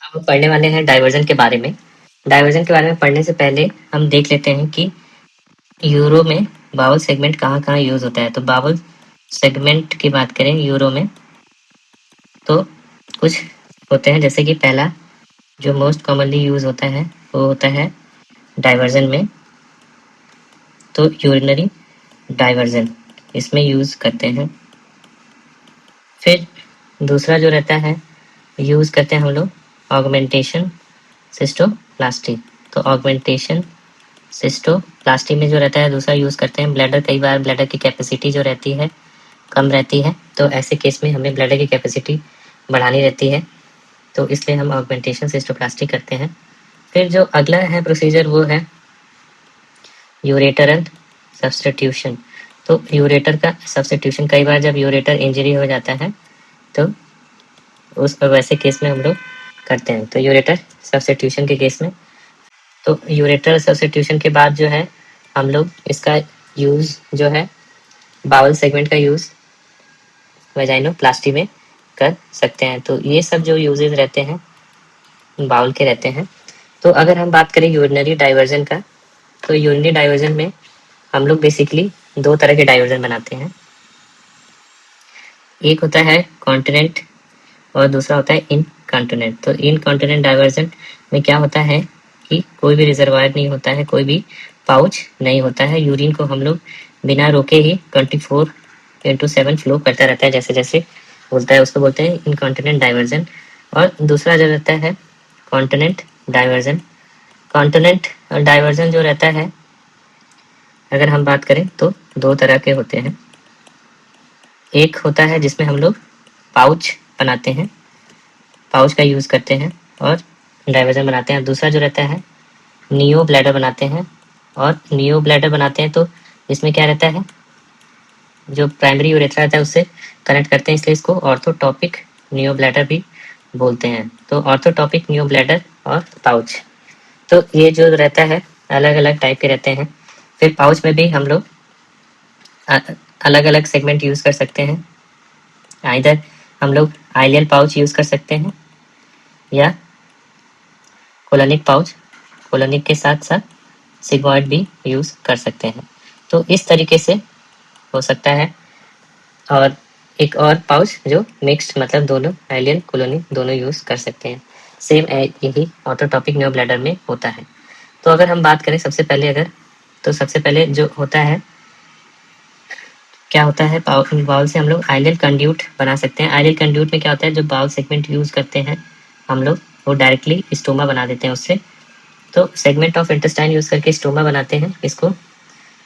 हम पढ़ने वाले हैं डाइवर्जन के बारे में। डाइवर्जन के बारे में पढ़ने से पहले हम देख लेते हैं कि यूरो में बाउल सेगमेंट कहाँ कहाँ यूज होता है। तो बाउल सेगमेंट की बात करें यूरो में तो कुछ होते हैं, जैसे कि पहला जो मोस्ट कॉमनली यूज होता है वो होता है डाइवर्जन में, तो यूरिनरी डाइवर्जन इसमें यूज करते हैं। फिर दूसरा जो रहता है यूज करते हैं हम लोग ऑगमेंटेशन सिस्टोप्लास्टी। तो ऑगमेंटेशन सिस्टोप्लास्टी में जो रहता है दूसरा यूज करते हैं ब्लैडर। कई बार ब्लैडर की कैपेसिटी जो रहती है कम रहती है, तो ऐसे केस में हमें ब्लैडर की कैपेसिटी बढ़ानी रहती है, तो इसलिए हम ऑगमेंटेशन सिस्टोप्लास्टी करते हैं। फिर जो अगला है प्रोसीजर वो है यूरेटरल सब्स्टिट्यूशन। तो यूरेटर का सब्स्टिट्यूशन, कई बार जब यूरेटर इंजरी हो जाता है तो उस वैसे केस में हम लोग करते हैं। तो यूरेटर सब्स्टिट्यूशन के केस में, तो यूरेटर सब्स्टिट्यूशन के बाद जो है हम लोग इसका यूज जो है बाउल सेगमेंट का यूज वैजाइनोप्लास्टी में कर सकते हैं। तो ये सब जो यूजेस रहते हैं बाउल के रहते हैं। तो अगर हम बात करें यूरिनरी डाइवर्जन का, तो यूरिनरी डाइवर्जन में हम लोग बेसिकली दो तरह के डाइवर्जन बनाते हैं। एक होता है कॉन्टिनेंट और दूसरा होता है इनकॉन्टिनेंट। तो इनकॉन्टिनेंट डाइवर्जन में क्या होता है कि कोई भी रिजर्वायर नहीं होता है, कोई भी पाउच नहीं होता है, यूरिन को हम लोग बिना रोके ही 24/7 फ्लो करता रहता है, जैसे जैसे बोलता है उसको बोलते हैं इनकॉन्टिनेंट डाइवर्जन। और दूसरा जो रहता है कॉन्टिनेंट डाइवर्जन। कॉन्टिनेंट डाइवर्जन जो रहता है अगर हम बात करें तो दो तरह के होते हैं। एक होता है जिसमें हम लोग पाउच बनाते हैं, पाउच का यूज करते हैं और डाइवर्जन बनाते हैं। दूसरा जो रहता है नियो ब्लैडर बनाते हैं, और नियो ब्लैडर बनाते हैं तो इसमें क्या रहता है जो प्राइमरी यूरेथ्रा रहता है उससे कनेक्ट करते हैं, इसलिए इसको ऑर्थोटॉपिक नियो ब्लैडर भी बोलते हैं। तो ऑर्थोटॉपिक नियो ब्लैडर और पाउच, तो ये जो रहता है अलग अलग टाइप के रहते हैं। फिर पाउच में भी हम लोग अलग अलग सेगमेंट यूज कर सकते हैं। आइदर हम लोग आइलियल पाउच यूज कर सकते हैं या कोलोनिक पाउच, कोलोनिक के साथ साथ सिग्मॉइड भी यूज कर सकते हैं। तो इस तरीके से हो सकता है। और एक और पाउच जो मिक्स्ड, मतलब दोनों आइलियल कोलोनिक दोनों यूज कर सकते हैं। सेम यही ऑर्थोटॉपिक न्यू ब्लैडर में होता है। तो अगर हम बात करें सबसे पहले जो होता है क्या होता है, बाउल से हम लोग आइलियल कंड्यूट बना सकते हैं। आइलियल कंड्यूट में क्या होता है, जो बाउल सेगमेंट यूज करते हैं हम लोग वो डायरेक्टली स्टोमा बना देते हैं उससे। तो सेगमेंट ऑफ इंटेस्टाइन यूज करके स्टोमा बनाते हैं, इसको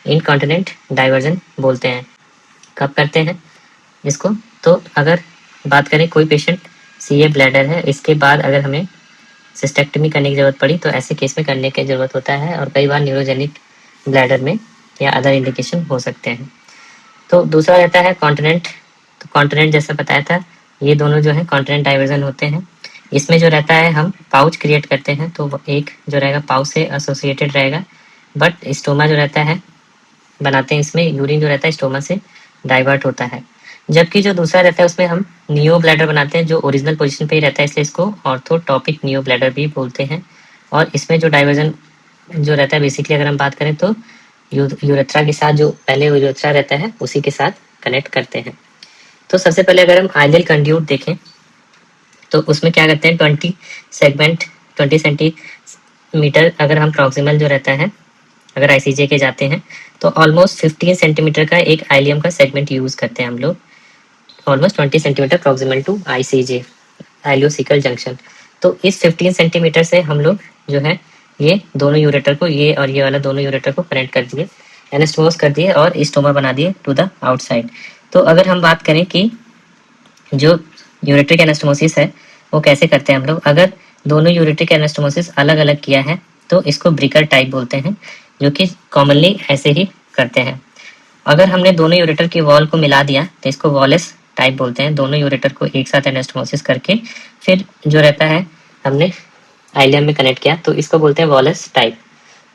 इनकॉन्टिनेंट डाइवर्जन बोलते हैं। कब करते हैं इसको, तो अगर बात करें कोई पेशेंट सीए ब्लैडर है, इसके बाद अगर हमें सिस्टेक्टमी करने की जरूरत पड़ी तो ऐसे केस में करने की जरूरत होता है। और कई बार न्यूरोजेनिक ब्लैडर में या अदर इंडिकेशन हो सकते हैं। तो दूसरा रहता है कॉन्टिनेंट। तो कॉन्टिनेंट जैसा बताया था, ये दोनों जो है कॉन्टिनेंट डाइवर्जन होते हैं। इसमें जो रहता है हम पाउच क्रिएट करते हैं, तो एक जो रहेगा पाउच से एसोसिएटेड रहेगा, बट स्टोमा जो रहता है बनाते हैं, इसमें यूरिन जो रहता है स्टोमा से डाइवर्ट होता है। जबकि जो दूसरा रहता है उसमें हम नियो ब्लैडर बनाते हैं जो ओरिजिनल पोजीशन पे ही रहता है, इसलिए इसको ऑर्थोटॉपिक नियो ब्लैडर भी बोलते हैं। और इसमें जो डाइवर्जन जो रहता है बेसिकली अगर हम बात करें तो यूरेथ्रा के साथ, जो पहले यूरेथ्रा रहता है उसी के साथ कनेक्ट करते हैं। तो सबसे पहले अगर हम आइडियल कंड्यूट देखें तो उसमें क्या करते हैं 20 सेंटीमीटर अगर हम प्रॉक्सिमल जो रहता है अगर आईसीजे के जाते हैं तो ऑलमोस्ट 15 सेंटीमीटर का एक आइलियम का सेगमेंट यूज करते हैं हम लोग, almost 20 centimetre proximal to ICJ ileocecal junction. तो इस 15 सेंटीमीटर से हम लोग जो है ये दोनों यूरेटर को, ये और ये वाला दोनों यूरेटर को कनेक्ट कर दिए, एनास्टोमोस कर दिए और स्टोमा बना दिए टू द आउटसाइड। तो अगर हम बात करें कि जो यूरेट्रिक एनास्टोमोसिस है वो कैसे करते हैं हम लोग, अगर दोनों यूरेट्रिक एनास्टोमोसिस अलग अलग किया है तो इसको ब्रिकर टाइप बोलते हैं, जो कि कॉमनली ऐसे ही करते हैं। अगर हमने दोनों यूरेटर की वॉल को मिला दिया तो इसको वॉलेस टाइप बोलते हैं। दोनों यूरेटर को एक साथ एनास्टोमोसिस करके फिर जो रहता है हमने आइलियम में कनेक्ट किया तो इसको बोलते हैं वॉलेस टाइप।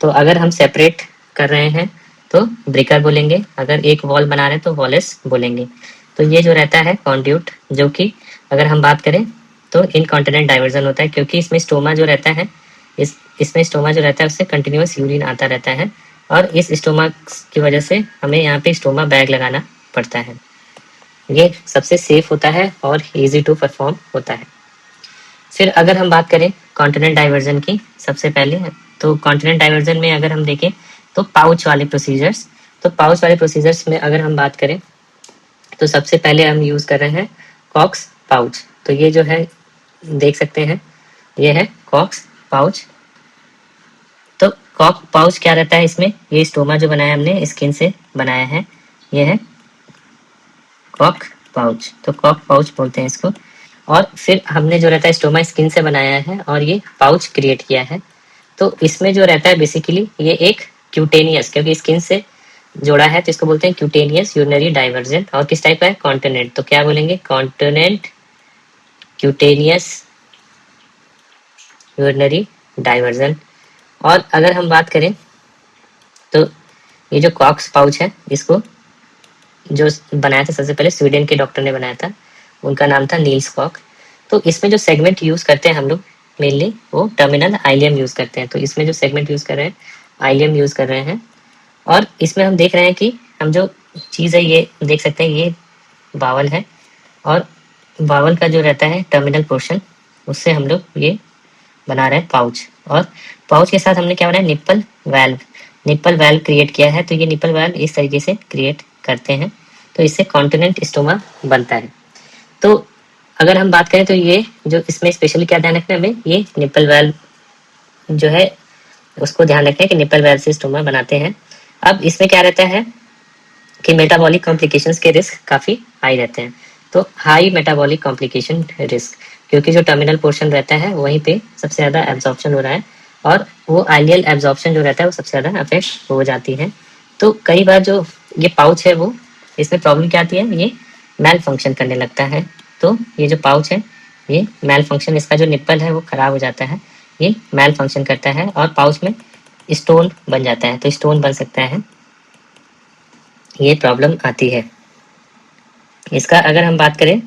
तो अगर हम सेपरेट कर रहे हैं तो ब्रिकर बोलेंगे, अगर एक वॉल बना रहे हैं तो वॉलेस बोलेंगे। तो ये जो रहता है कॉन्ड्यूट, जो कि अगर हम बात करें तो इनकॉन्टिनेंट डाइवर्जन होता है, क्योंकि इसमें स्टोमा जो रहता है, इसमें स्टोमा जो रहता है उससे कंटिन्यूअस यूरिन आता रहता है, और इस स्टोमा की वजह से हमें यहाँ पे स्टोमा बैग लगाना पड़ता है। ये सबसे सेफ होता है और इजी टू परफॉर्म होता है। फिर अगर हम बात करें कॉन्टिनेंट डाइवर्जन की, सबसे पहले तो कॉन्टिनेंट डाइवर्जन में अगर हम देखें तो पाउच वाले प्रोसीजर्स, तो पाउच वाले प्रोसीजर्स में अगर हम बात करें तो सबसे पहले हम यूज कर रहे हैं कॉक्स पाउच। तो ये जो है देख सकते हैं, ये है कॉक्स पाउच। तो कॉक पाउच क्या रहता है इसमें, ये स्टोमा जो बनाया हमने स्किन से बनाया है, ये है कॉक पाउच। तो कॉक पाउच बोलते हैं इसको। और फिर हमने जो रहता है स्टोमा स्किन से बनाया है और ये पाउच क्रिएट किया है। तो इसमें जो रहता है बेसिकली ये एक क्यूटेनियस, क्योंकि स्किन से जोड़ा है तो इसको बोलते हैं क्यूटेनियस यूरिनरी डाइवर्जन। और किस टाइप का है, कॉन्टिनेंट। तो क्या बोलेंगे, कॉन्टिनेंट क्यूटेनियस यूरिनरी डाइवर्जन। और अगर हम बात करें तो ये जो कॉक्स पाउच है, इसको जो बनाया था सबसे पहले स्वीडन के डॉक्टर ने बनाया था, उनका नाम था नील्स कॉक। तो इसमें जो सेगमेंट यूज करते हैं हम लोग मेनली वो टर्मिनल आइलियम यूज करते हैं। तो इसमें जो सेगमेंट यूज कर रहे हैं आइलियम यूज कर रहे हैं। और इसमें हम देख रहे हैं कि हम जो चीज़ है ये देख सकते हैं, ये बावल है, और बावल का जो रहता है टर्मिनल पोर्शन, उससे हम लोग ये बना रहे हैं पाउच। और पाउच के साथ हमने क्या बनाया, nipple valve, nipple valve create किया है। तो ये निप्पल वाल्व इस तरीके से क्रिएट करते हैं, तो इससे कॉन्टिनेंट स्टोमा बनता है। तो अगर हम बात करें तो ये जो इसमें स्पेशली क्या ध्यान रखना है हमें, ये निप्पल वाल्व जो है उसको ध्यान रखें कि निप्पल वाल्व से स्टोमा बनाते हैं। अब इसमें क्या रहता है कि मेटाबॉलिक कॉम्प्लिकेशंस के रिस्क काफ़ी हाई रहते हैं। तो हाई मेटाबॉलिक कॉम्प्लिकेशन रिस्क, क्योंकि जो टर्मिनल पोर्शन रहता है वहीं पे सबसे ज़्यादा एब्जॉर्प्शन हो रहा है, और वो आइलियल एब्जॉर्प्शन जो रहता है वो सबसे ज़्यादा अफेक्ट हो जाती है। तो कई बार जो ये पाउच है वो, इसमें प्रॉब्लम क्या आती है, ये मैल फंक्शन करने लगता है। तो ये जो पाउच है ये मैल फंक्शन, इसका जो निप्पल है वो खराब हो जाता है, ये मैल फंक्शन करता है और पाउच में स्टोन बन जाता है। तो स्टोन बन सकता है, ये प्रॉब्लम आती है। इसका अगर हम बात करें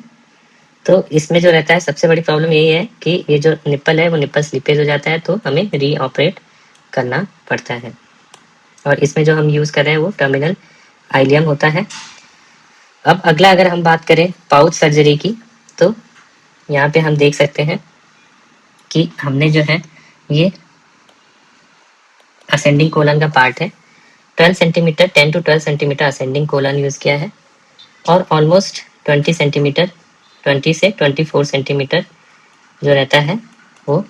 तो इसमें जो रहता है सबसे बड़ी प्रॉब्लम यही है कि ये जो निप्पल है वो निप्पल स्लिपेज हो जाता है, तो हमें री ऑपरेट करना पड़ता है। और इसमें जो हम यूज़ कर रहे हैं वो टर्मिनल आइलियम होता है। अब अगला अगर हम बात करें पाउच सर्जरी की, तो यहाँ पे हम देख सकते हैं कि हमने जो है ये असेंडिंग कोलन का पार्ट है, 12 centimetre 10 to 12 centimetre ascending colon use किया है, और ऑलमोस्ट 20 सेंटीमीटर 20 से 24 सेंटीमीटर जो रहता है वो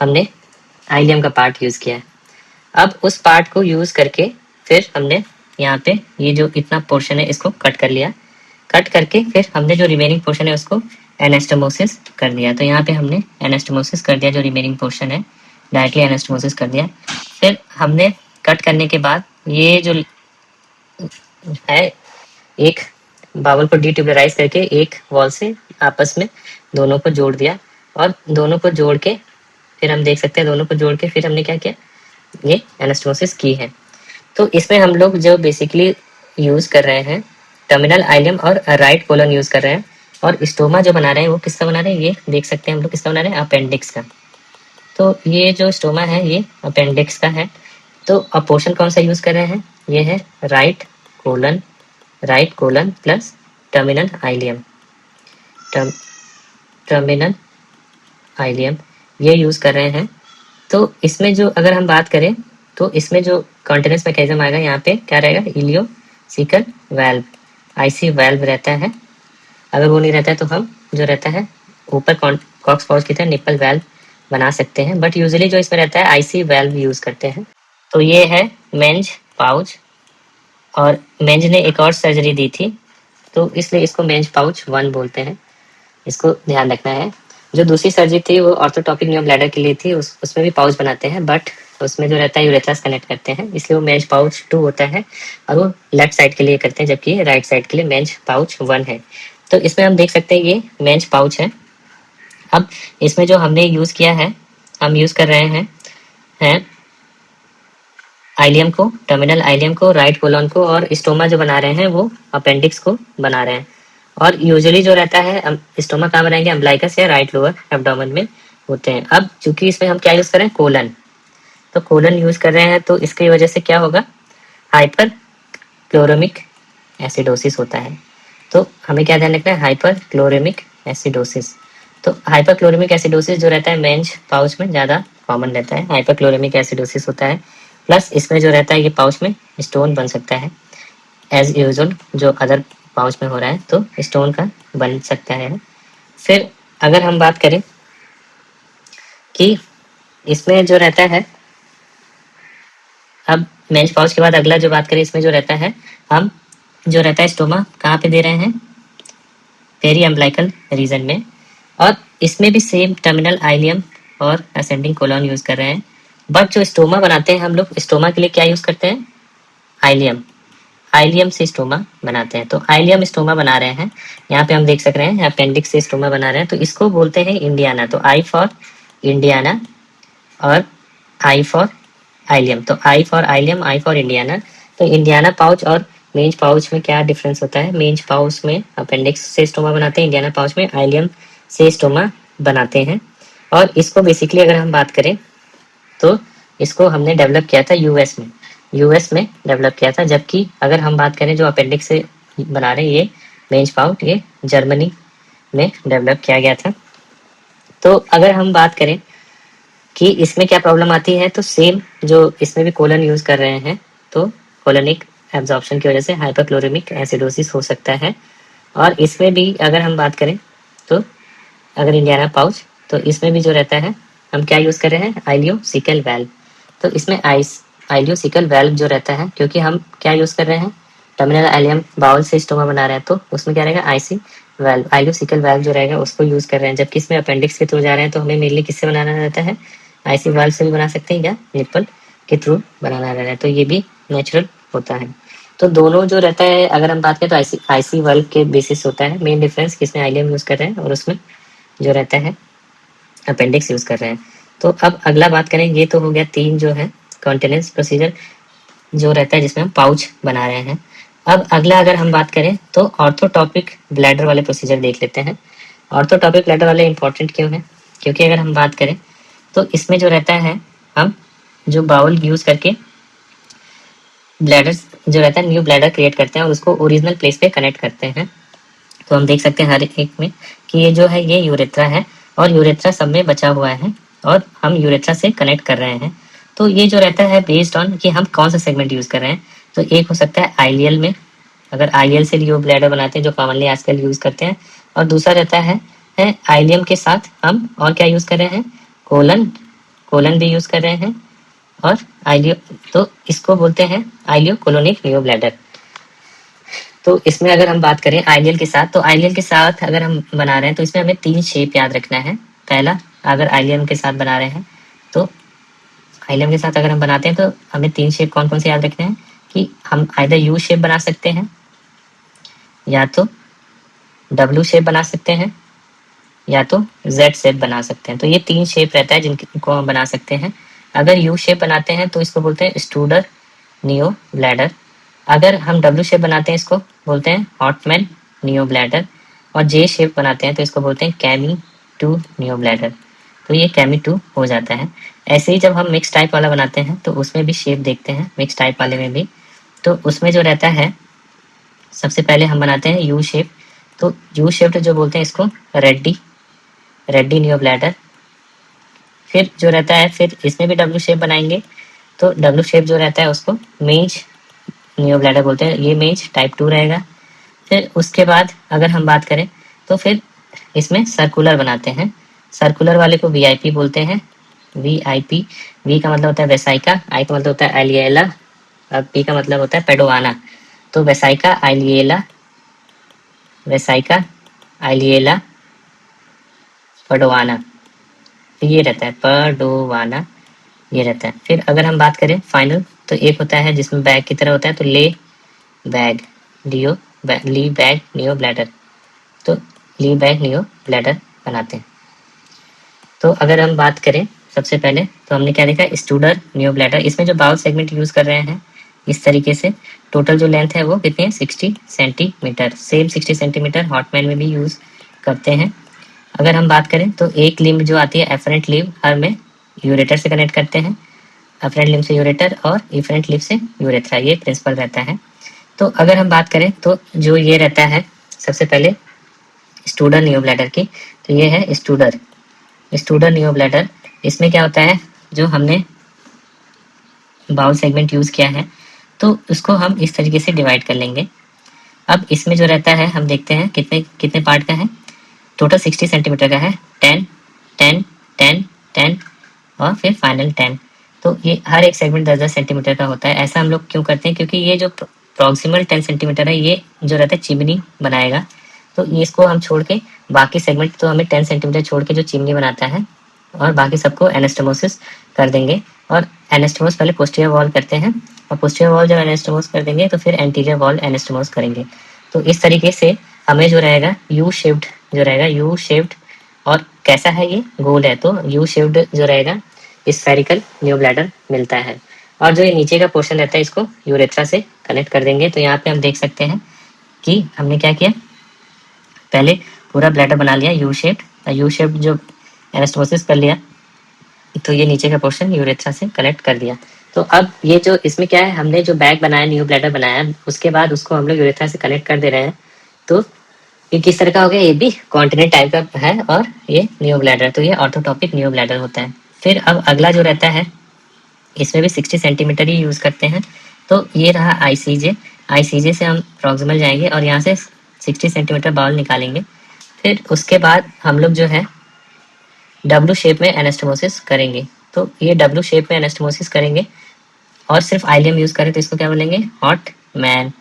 हमने आइलियम का पार्ट यूज़ किया है। अब उस पार्ट को यूज़ करके फिर हमने यहाँ पे ये जो इतना पोर्शन है इसको कट कर लिया, कट करके फिर हमने जो रिमेनिंग पोर्शन है उसको एनास्टोमोसिस कर दिया। तो यहाँ पे हमने एनास्टोमोसिस कर दिया, जो रिमेनिंग पोर्शन है डायरेक्टली एनास्टोमोसिस कर दिया। फिर हमने कट करने के बाद ये जो है एक बावल को डिट्यूबलराइज करके एक वॉल से आपस में दोनों को जोड़ दिया, और दोनों को जोड़ के फिर हम देख सकते हैं दोनों को जोड़ के फिर हमने क्या किया, ये एनास्टोमोसिस की है। तो इसमें हम लोग जो बेसिकली यूज कर रहे हैं टर्मिनल आइलियम और राइट कोलन यूज कर रहे हैं, और स्टोमा जो बना रहे हैं वो किसका बना रहे हैं, ये देख सकते हैं हम लोग किसका बना रहे हैं, अपेंडिक्स का। तो ये जो स्टोमा है ये अपेंडिक्स का है। तो अब पोर्शन कौन सा यूज कर रहे हैं, ये है right colon plus terminal ileum, terminal ileum ये यूज कर रहे हैं। तो इसमें जो अगर हम बात करें तो इसमें जो कॉन्टिनेंस मैकेनिज्म आएगा, यहाँ पे क्या रहेगा, इलियोसिकल वाल्व, आईसी वाल्व रहता है। अगर वो नहीं रहता है तो हम जो रहता है ऊपर कॉक्स पाउच की तरह निप्पल वाल्व बना सकते हैं, बट यूजुअली जो इसमें रहता है आईसी वाल्व यूज करते हैं। तो ये है मेंज पाउच, और मेंज ने एक और सर्जरी दी थी तो इसलिए इसको मेंज पाउच 1 बोलते हैं, इसको ध्यान रखना है। जो दूसरी सर्जरी थी वो ऑर्थोटॉपिक न्यू ब्लैडर के लिए थी, उसमें भी पाउच बनाते हैं, बट उसमें जो रहता है यूरेथ्रस कनेक्ट करते हैं, इसलिए वो मेंज पाउच 2 होता है, और वो लेफ्ट साइड के लिए करते हैं, जबकि राइट साइड के लिए मेंज पाउच 1 है। तो इसमें हम देख सकते हैं ये मेंज पाउच है। अब इसमें जो हमने यूज किया है, हम यूज कर रहे हैं आइलियम को, टर्मिनल आइलियम को, राइट कोलन को, और स्टोमा जो बना रहे हैं वो अपेंडिक्स को बना रहे हैं। और यूजुअली जो रहता है स्टोमा कहाँ बनाएंगे, अम्बलाइकस या राइट लोअर एब्डोमेन में होते हैं। अब चूंकि इसमें हम क्या यूज कर रहे हैं, कोलन, तो कोलन यूज कर रहे हैं, तो इसकी वजह से क्या होगा, हाइपर क्लोरेमिक एसिडोसिस होता है। तो हमें क्या ध्यान रखना है, हाइपर क्लोरेमिक एसिडोसिस। तो हाइपर क्लोरेमिक एसिडोसिस जो रहता है मेंज पाउच में ज़्यादा कॉमन रहता है, हाइपर क्लोरेमिक एसिडोसिस होता है। प्लस इसमें जो रहता है ये पाउच में स्टोन बन सकता है, एज यूजुअल जो अदर पाउच में हो रहा है, तो स्टोन का बन सकता है। फिर अगर हम बात करें कि इसमें जो रहता है, अब मेंज पाउच के बाद अगला जो बात करें, इसमें जो रहता है, हम जो रहता है स्टोमा कहाँ पे दे रहे हैं, पेरी अम्बलाइकल रीजन में, और इसमें भी सेम टर्मिनल आइलियम और असेंडिंग कोलन यूज कर रहे हैं। बट जो स्टोमा बनाते हैं हम लोग, स्टोमा के लिए क्या यूज करते हैं, आइलियम, आइलियम से स्टोमा बनाते हैं। तो आइलियम स्टोमा बना रहे हैं, यहाँ पे हम देख सक रहे हैं अपेंडिक्स से स्टोमा बना रहे हैं, तो इसको बोलते हैं इंडियाना। तो आई फॉर इंडियाना और आई फॉर आइलियम, तो I for ileum, I for Indiana. तो इंडियाना पाउच और मेंज पाउच में क्या डिफरेंस होता है, मेंज पाउच में अपेंडिक्स से स्टोमा बनाते हैं, इंडियाना पाउच में आइलियम से स्टोमा बनाते हैं। और इसको बेसिकली अगर हम बात करें तो इसको हमने डेवलप किया था यूएस में, यूएस में डेवलप किया था। जबकि अगर हम बात करें जो अपेंडिक्स से बना रहे हैं ये मेंज पाउच, ये जर्मनी में डेवलप किया गया था। तो अगर हम बात करें कि इसमें क्या प्रॉब्लम आती है, तो सेम जो इसमें भी कोलन यूज कर रहे हैं, तो कोलोनिक एब्जॉर्प्शन की वजह से हाइपरक्लोरेमिक एसिडोसिस हो सकता है। और इसमें भी अगर हम बात करें तो अगर इंडियाना पाउच, तो इसमें भी जो रहता है हम क्या यूज कर रहे हैं, आइलियोसिकल वाल्व। तो इसमें आइलियोसिकल वाल्व जो रहता है, क्योंकि हम क्या यूज कर रहे हैं, टर्मिनल आइलियम बाउल से स्टोमा बना रहे हैं, तो उसमें क्या रहेगा, आईसी वाल्व, आइलियोसिकल वाल्व जो रहेगा उसको यूज कर रहे हैं। जबकि इसमें अपेंडिक्स के थ्रू जा रहे हैं, तो हमें मेनली किससे बनाना रहता है, आईसी वाल्व से भी बना सकते हैं या निप्पल के थ्रू बनाना रहता है, तो ये भी नेचुरल होता है। तो दोनों जो रहता है अगर हम बात करें तो आईसी वाल्व के बेसिस होता है, मेन डिफरेंस किसमें आइलियम यूज कर रहे हैं और उसमें जो रहता है अपेंडिक्स यूज कर रहे हैं। तो अब अगला बात करें, ये तो हो गया तीन जो है कॉन्टिनेंस प्रोसीजर जो रहता है जिसमें हम पाउच बना रहे हैं। अब अगला अगर हम बात करें तो ऑर्थोटॉपिक ब्लैडर वाले प्रोसीजर देख लेते हैं। ऑर्थोटॉपिक ब्लैडर वाले इंपॉर्टेंट क्यों है, क्योंकि अगर हम बात करें तो इसमें जो रहता है हम जो बाउल यूज करके ब्लैडर जो रहता है न्यू ब्लैडर क्रिएट करते हैं और उसको ओरिजिनल प्लेस पे कनेक्ट करते हैं। तो हम देख सकते हैं हर एक में कि ये जो है ये यूरेथ्रा है और यूरेथ्रा सब में बचा हुआ है और हम यूरेथ्रा से कनेक्ट कर रहे हैं। तो ये जो रहता है बेस्ड ऑन कि हम कौन सा सेगमेंट यूज कर रहे हैं। तो एक हो सकता है आईलियल में, अगर आईलियल से लियो ब्लैडर बनाते हैं जो कॉमनली आजकल यूज करते हैं, और दूसरा रहता है आईलियम के साथ हम और क्या यूज कर रहे हैं, कोलन, कोलन भी यूज कर रहे हैं और आइलियो, तो इसको बोलते हैं आइलियो कोलोनिक नियो ब्लैडर। तो इसमें अगर हम बात करें आइलियल के साथ, तो आइलियल के साथ अगर हम बना रहे हैं तो इसमें हमें तीन शेप याद रखना है। पहला, अगर आइलियम के साथ बना रहे हैं तो आइलियम के साथ अगर हम बनाते हैं तो हमें तीन शेप कौन कौन से याद रखने हैं, कि हम आइदर यू शेप बना सकते हैं, या तो डब्ल्यू शेप बना सकते हैं, या तो जेड शेप बना सकते हैं। तो ये तीन शेप रहता है जिनको हम बना सकते हैं। अगर यू शेप बनाते हैं तो इसको बोलते हैं स्टूडर नियो ब्लैडर। अगर हम डब्ल्यू शेप बनाते हैं इसको बोलते हैं हॉटमैन नियो ब्लैडर, और जे शेप बनाते हैं तो इसको बोलते हैं कैमी टू नियो ब्लैडर। तो ये कैमी टू हो जाता है। ऐसे ही जब हम मिक्स टाइप वाला बनाते हैं तो उसमें भी शेप देखते हैं, मिक्स टाइप वाले में भी। तो उसमें जो रहता है सबसे पहले हम बनाते हैं यू शेप। तो यू शेप जो बोलते हैं इसको रेड्डी, रेड्डी नियो ब्लैडर। फिर जो रहता है फिर इसमें भी डब्ल्यू शेप बनाएंगे, तो डब्ल्यू शेप जो रहता है उसको मेज नियो ब्लैडर बोलते हैं, ये मेज टाइप 2 रहेगा। फिर उसके बाद अगर हम बात करें तो फिर इसमें सर्कुलर बनाते हैं, सर्कुलर वाले को वीआईपी बोलते हैं, वीआईपी। वी का मतलब होता है वेसाइका, आई का मतलब होता है एलिएला, और पी का मतलब होता है पेडोवाना। तो वेसाइका आइलिएला, वेसाइका आइलिएला पेडोवाना, ये रहता है पेडोवाना, ये रहता है। फिर अगर हम बात करें फाइनल, तो एक होता है जिसमें बैग की तरह होता है, तो ले बैग लियो, ली बैग नियो ब्लैडर। तो ली बैग नियो ब्लैडर बनाते हैं। तो अगर हम बात करें सबसे पहले, तो हमने क्या देखा, स्टूडर नियो ब्लैडर। इसमें जो बाउल सेगमेंट यूज कर रहे हैं इस तरीके से टोटल जो लेंथ है वो कितनी है 60 सेंटीमीटर। सेम 60 सेंटीमीटर हॉटमैन में भी यूज करते हैं। अगर हम बात करें तो एक लिम्ब जो आती है एफरेंट लिम्ब हर में यूरेटर से कनेक्ट करते हैं, एफरेंट लिम्ब से यूरेटर और इफरेंट लिम्ब से यूरेथ्रा, ये प्रिंसिपल रहता है। तो अगर हम बात करें तो जो ये रहता है सबसे पहले स्टूडर नियो ब्लैडर की, तो ये है स्टूडर नियो ब्लैडर। इसमें क्या होता है, जो हमने बाउल सेगमेंट यूज किया है तो उसको हम इस तरीके से डिवाइड कर लेंगे। अब इसमें जो रहता है हम देखते हैं कितने कितने पार्ट का है। टोटल 60 सेंटीमीटर का है, 10 10 10 10 और फिर फाइनल 10। तो ये हर एक सेगमेंट 10-10 सेंटीमीटर का होता है। ऐसा हम लोग क्यों करते हैं, क्योंकि ये जो प्रॉक्सिमल 10 सेंटीमीटर है ये जो रहता है चिमनी बनाएगा, तो ये इसको हम छोड़ के बाकी सेगमेंट तो हमें 10 सेंटीमीटर छोड़ के जो चिमनी बनाता है और बाकी सबको एनास्टोमोसिस कर देंगे। और एनास्टोमोस पहले पोस्टीरियर वॉल करते हैं और पोस्टीरियर वॉल जब एनास्टोमोस कर देंगे तो फिर एंटीरियर वॉल एनास्टोमोस करेंगे। तो इस तरीके से हमें जो रहेगा यू शेप्ड जो रहेगा, यू शेप्ड, और कैसा है ये गोल है तो यू शेप्ड जो रहेगा स्फेरिकल नियो ब्लैडर मिलता है। और जो ये नीचे का पोर्शन रहता है इसको यूरेथ्रा से कनेक्ट कर देंगे। तो यहाँ पे हम देख सकते हैं कि हमने क्या किया, पहले पूरा ब्लैडर बना लिया यू शेप्ड जो एनास्टोमोसिस कर लिया, तो ये नीचे का पोर्शन यूरेथ्रा से कनेक्ट कर दिया। तो अब ये जो इसमें क्या है, हमने जो बैग बनाया न्यू ब्लैडर बनाया उसके बाद उसको हम लोग यूरेथ्रा से कनेक्ट कर दे रहे हैं। तो ये किस तरह का हो गया, ये भी कॉन्टिनेंट टाइप का है और ये नियो ब्लैडर, तो ये ऑर्थोटॉपिक नियो ब्लैडर होता है। फिर अब अगला जो रहता है इसमें भी 60 सेंटीमीटर ही यूज करते हैं। तो ये रहा आईसीजे से हम प्रॉक्सिमल जाएंगे और यहाँ से 60 सेंटीमीटर बाउल निकालेंगे। फिर उसके बाद हम लोग जो है डब्लू शेप में एनास्टोमोसिस करेंगे। तो ये डब्लू शेप में एनास्टोमोसिस करेंगे और सिर्फ आइलियम यूज करें तो इसको क्या बोलेंगे, हॉट मैन।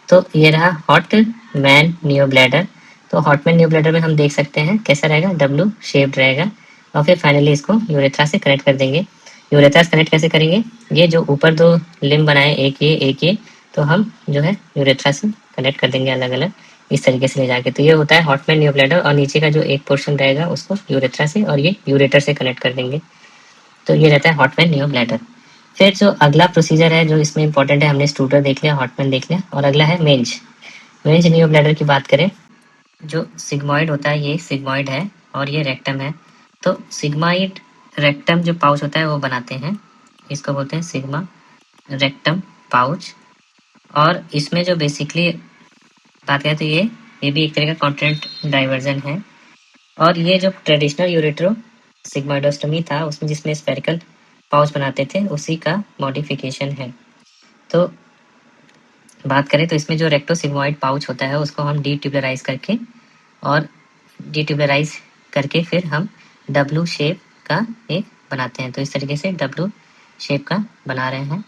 तो ये रहा हॉट मैन नियो ब्लैडर। तो हॉट मैन नियो ब्लैडर में हम देख सकते हैं कैसा रहेगा, डब्लू शेप्ड रहेगा। और फिर फाइनली इसको यूरेथ्रा से कनेक्ट कर देंगे। यूरेथ्रा से कनेक्ट कैसे करेंगे, ये जो ऊपर दो लिम्ब बनाए एक ये, तो हम जो है यूरेथ्रा से कनेक्ट कर देंगे अलग अलग इस तरीके से ले जाके। तो ये होता है हॉट मैन नियो ब्लैडर और नीचे का जो एक पोर्शन रहेगा उसको यूरेथ्रा से और ये यूरेटर से कनेक्ट कर देंगे। तो ये रहता है हॉट मैन नियो ब्लैडर। फिर जो अगला प्रोसीजर है जो इसमें इंपॉर्टेंट है, हमने स्टूटर देख लिया, हॉटमैन देख लिया, और अगला है मेंज नियो ब्लैडर की बात करें। जो सिग्मॉइड होता है ये सिग्मॉइड है और ये रेक्टम है। तो सिग्मॉइड रेक्टम जो पाउच होता है वो बनाते हैं, इसको बोलते हैं सिग्मा रेक्टम पाउच। और इसमें जो बेसिकली बात करें तो ये भी एक तरह का कॉन्टिनेंट डाइवर्जन है। और ये जो ट्रेडिशनल यूरेट्रो सिग्मॉइडोस्टमी था उसमें जिसमें स्फेरिकल पाउच बनाते थे उसी का मॉडिफिकेशन है। तो बात करें तो इसमें जो रेक्टोसिग्मॉइड पाउच होता है उसको हम डीट्यूबलराइज करके फिर हम डब्लू शेप का एक बनाते हैं। तो इस तरीके से डब्लू शेप का बना रहे हैं।